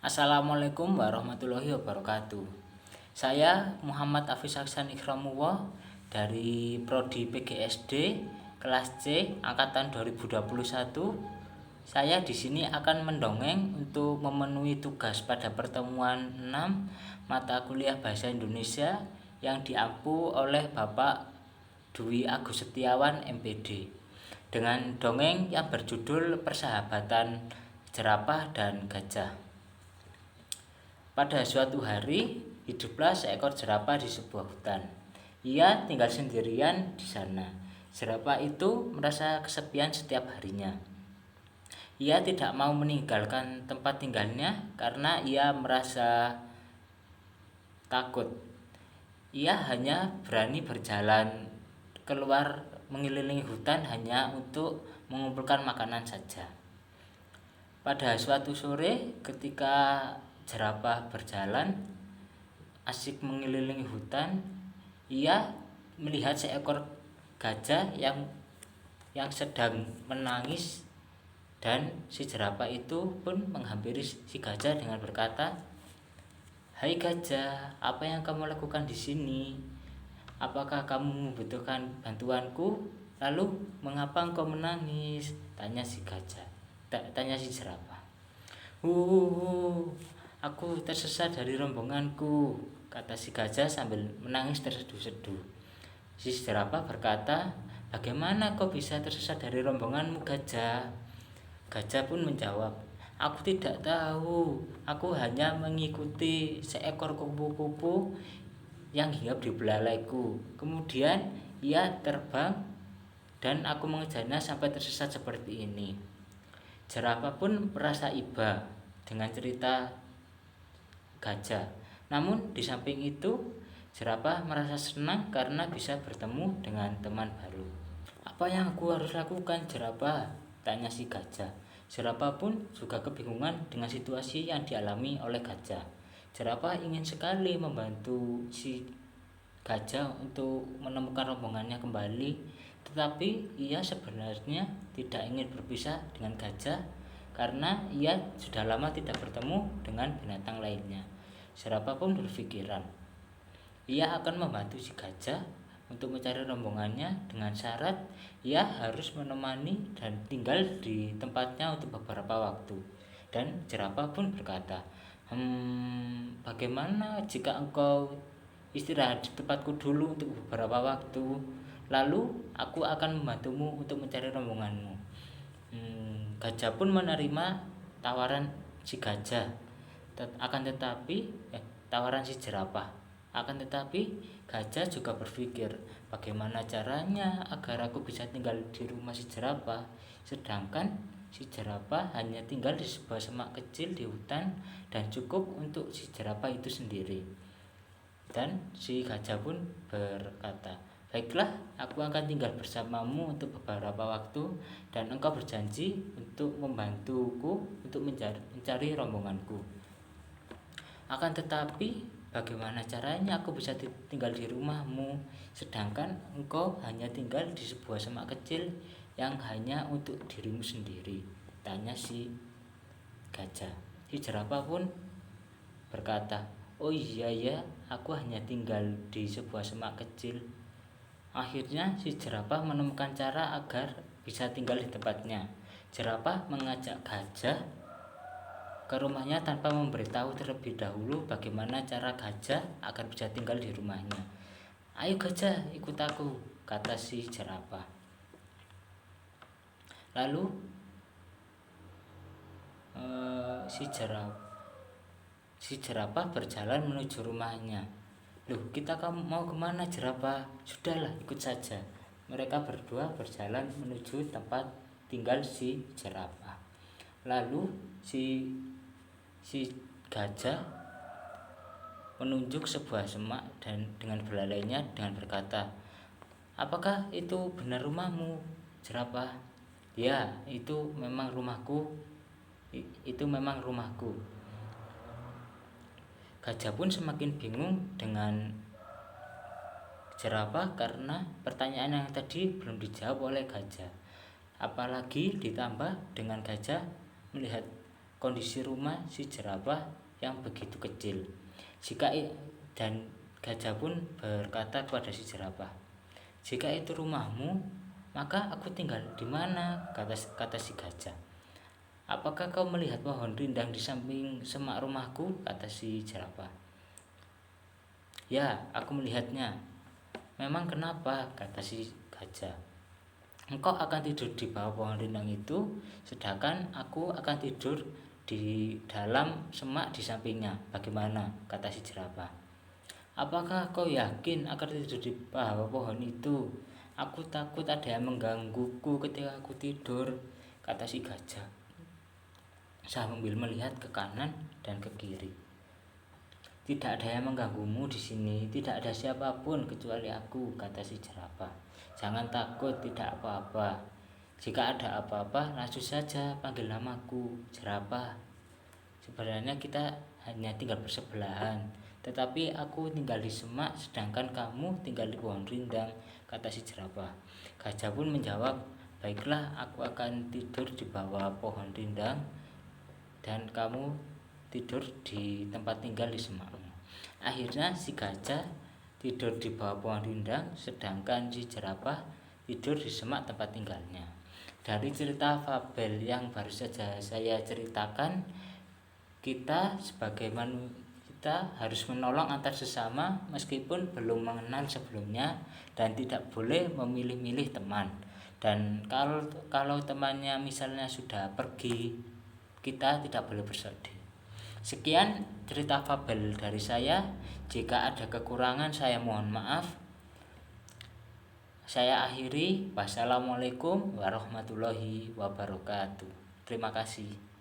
Assalamualaikum warahmatullahi wabarakatuh. Saya Muhammad Hafiz Aksan Ikramuwa dari Prodi PGSD kelas C angkatan 2021. Saya di sini akan mendongeng untuk memenuhi tugas pada pertemuan 6 mata kuliah Bahasa Indonesia yang diampu oleh Bapak Dwi Agus Setiawan MPD dengan dongeng yang berjudul Persahabatan Jerapah dan Gajah. Pada suatu hari, hiduplah seekor jerapah di sebuah hutan. Ia tinggal sendirian di sana. Jerapah itu merasa kesepian setiap harinya. Ia tidak mau meninggalkan tempat tinggalnya karena ia merasa takut. Ia hanya berani berjalan keluar mengelilingi hutan hanya untuk mengumpulkan makanan saja. Pada suatu sore, ketika jerapah berjalan asik mengelilingi hutan, ia melihat seekor gajah yang sedang menangis, dan si jerapah itu pun menghampiri si gajah dengan berkata, "Hai gajah, apa yang kamu lakukan di sini? Apakah kamu membutuhkan bantuanku? Lalu mengapa engkau menangis?" Tanya si jerapah. Aku tersesat dari rombonganku," kata si gajah sambil menangis terseduh-seduh. Si jerapah berkata, "Bagaimana kau bisa tersesat dari rombonganmu, gajah?" Gajah pun menjawab, "Aku tidak tahu. Aku hanya mengikuti seekor kupu-kupu yang hinggap di belalaiku. Kemudian ia terbang dan aku mengejarnya sampai tersesat seperti ini." Jerapah pun merasa iba dengan cerita gajah. Namun di samping itu, jerapah merasa senang karena bisa bertemu dengan teman baru. "Apa yang aku harus lakukan, jerapah?" tanya si gajah. Jerapah pun juga kebingungan dengan situasi yang dialami oleh gajah. Jerapah ingin sekali membantu si gajah untuk menemukan rombongannya kembali, tetapi ia sebenarnya tidak ingin berpisah dengan gajah karena ia sudah lama tidak bertemu dengan binatang lainnya. Jerapah pun berpikiran, ia akan membantu si gajah untuk mencari rombongannya dengan syarat ia harus menemani dan tinggal di tempatnya untuk beberapa waktu. Dan jerapah pun berkata, "Bagaimana jika engkau istirahat di tempatku dulu untuk beberapa waktu, lalu aku akan membantumu untuk mencari rombonganmu." Gajah pun menerima tawaran si gajah, tawaran si jerapah. Akan tetapi gajah juga berpikir, bagaimana caranya agar aku bisa tinggal di rumah si jerapah, sedangkan si jerapah hanya tinggal di sebuah semak kecil di hutan dan cukup untuk si jerapah itu sendiri. Dan si gajah pun berkata, "Baiklah, aku akan tinggal bersamamu untuk beberapa waktu dan engkau berjanji untuk membantuku untuk mencari rombonganku. Akan tetapi bagaimana caranya aku bisa tinggal di rumahmu, sedangkan engkau hanya tinggal di sebuah semak kecil yang hanya untuk dirimu sendiri?" tanya si gajah. Si jerapah pun berkata, "Oh iya ya, aku hanya tinggal di sebuah semak kecil." Akhirnya si jerapah menemukan cara agar bisa tinggal di tempatnya. Jerapah mengajak gajah ke rumahnya tanpa memberitahu terlebih dahulu bagaimana cara gajah agar bisa tinggal di rumahnya. "Ayo gajah, ikut aku," kata si jerapah. Lalu si jerapah berjalan menuju rumahnya. "Loh, kita mau kemana, jerapah?" "Sudahlah, ikut saja." Mereka berdua berjalan menuju tempat tinggal si jerapah. Lalu si gajah menunjuk sebuah semak dan dengan belalainya dengan berkata, "Apakah itu benar rumahmu, jerapah?" "Ya, itu memang rumahku. Gajah pun semakin bingung dengan jerapah karena pertanyaan yang tadi belum dijawab oleh gajah. Apalagi ditambah dengan gajah melihat kondisi rumah si jerapah yang begitu kecil. Dan gajah pun berkata kepada si jerapah, "Jika itu rumahmu, maka aku tinggal di mana?" kata si gajah. "Apakah kau melihat pohon rindang di samping semak rumahku?" kata si jerapah. "Ya, aku melihatnya." "Memang kenapa?" kata si gajah. "Engkau akan tidur di bawah pohon rindang itu, sedangkan aku akan tidur di dalam semak di sampingnya. Bagaimana?" kata si jerapah. "Apakah kau yakin akan tidur di bawah pohon itu? Aku takut ada yang menggangguku ketika aku tidur," kata si gajah sambil melihat ke kanan dan ke kiri. "Tidak ada yang mengganggumu di sini, tidak ada siapapun kecuali aku," kata si jerapah. "Jangan takut, tidak apa-apa. Jika ada apa-apa, langsung saja panggil namaku, jerapah. Sebenarnya kita hanya tinggal bersebelahan, tetapi aku tinggal di semak sedangkan kamu tinggal di pohon rindang," kata si jerapah. Gajah pun menjawab, "Baiklah, aku akan tidur di bawah pohon rindang dan kamu tidur di tempat tinggal di semakmu." Akhirnya si gajah tidur di bawah pohon rindang sedangkan si jerapah tidur di semak tempat tinggalnya. Dari cerita fabel yang baru saja saya ceritakan, kita sebagai manusia kita harus menolong antar sesama meskipun belum mengenal sebelumnya, dan tidak boleh memilih-milih teman. Dan kalau temannya misalnya sudah pergi, kita tidak boleh bersedih. Sekian cerita fabel dari saya. Jika ada kekurangan saya mohon maaf. Saya akhiri. Wassalamualaikum warahmatullahi wabarakatuh. Terima kasih.